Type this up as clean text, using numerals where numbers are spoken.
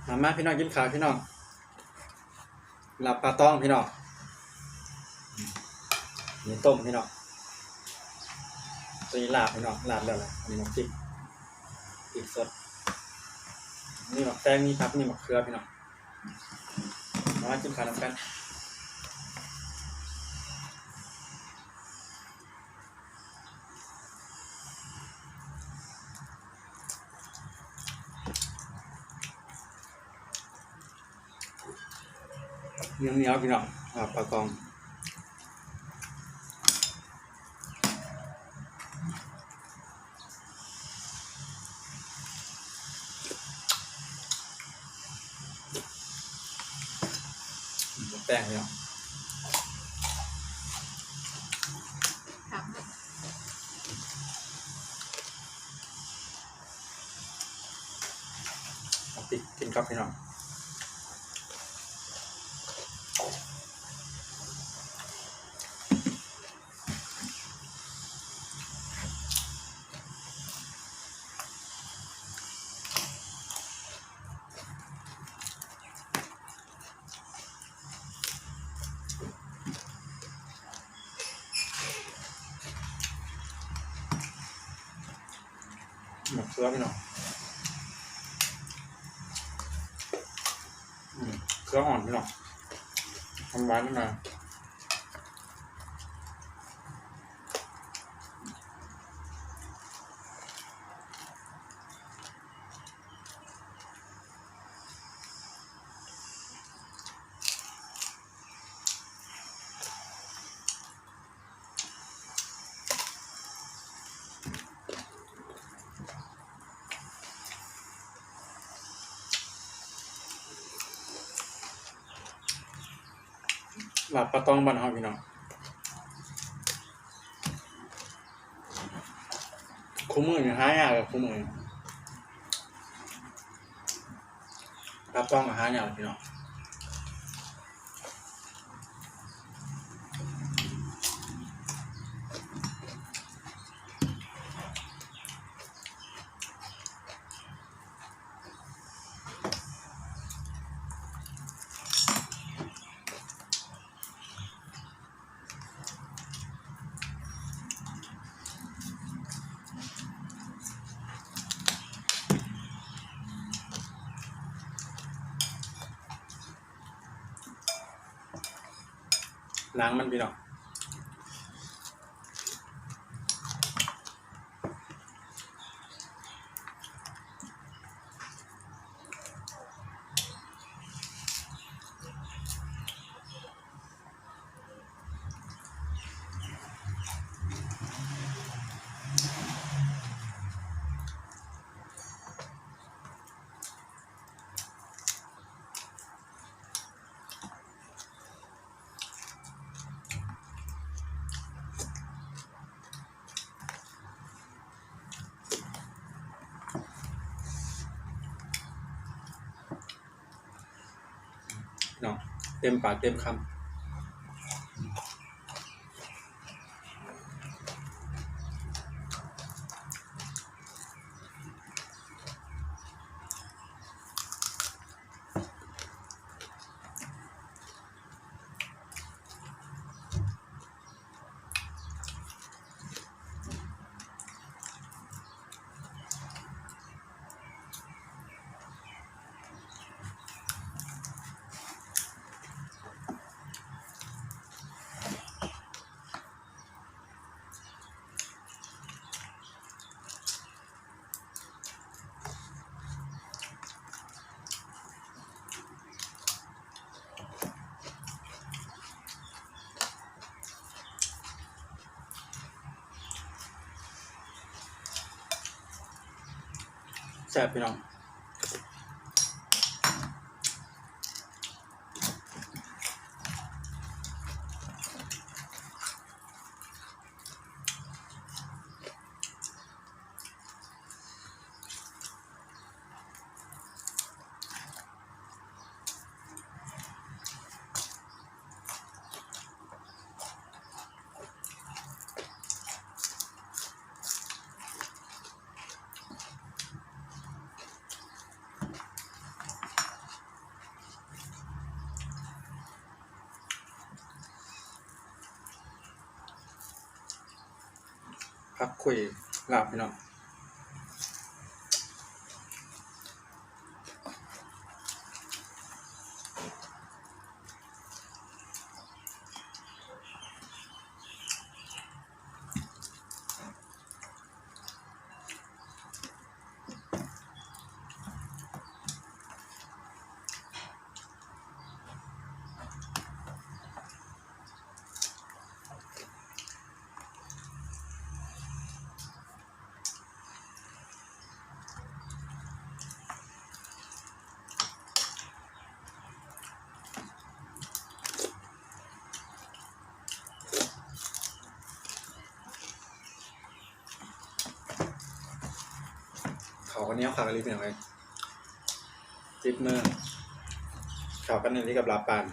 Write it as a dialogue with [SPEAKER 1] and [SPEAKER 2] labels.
[SPEAKER 1] มาพี่น้องกินข้าวพี่น้องลาบปลาตองพี่น้องนี่ต้มพี่น้องตัวนี้ลาบพี่น้องลาบแล้วแหละอันนี้น้ำพริกสดนี่หมักแตงนี่ครับนี่หมักเขือพี่น้องมากินข้าวน้ำกันเหนียวพี่น้องปลาตองแป้งพี่น้องติดกินครับพี่น้องหมักเขือพี่น้องเขืออ่อนพี่น้องทำหวานขึ้นมาลาบปลาตองบ้านเฮาพี่น้องคู่มือนี่หายากเลยคู่มือปลาตองหายากพี่น้องล้างมันพี่น้องเนาะเต็มปากเต็มคำแซ่บพี่น้อง พักคุยลาบพี่น้องเขาคนนี้เขาขากันรีบเป็นยังไงติดมือเขากันนี่กับลาปาน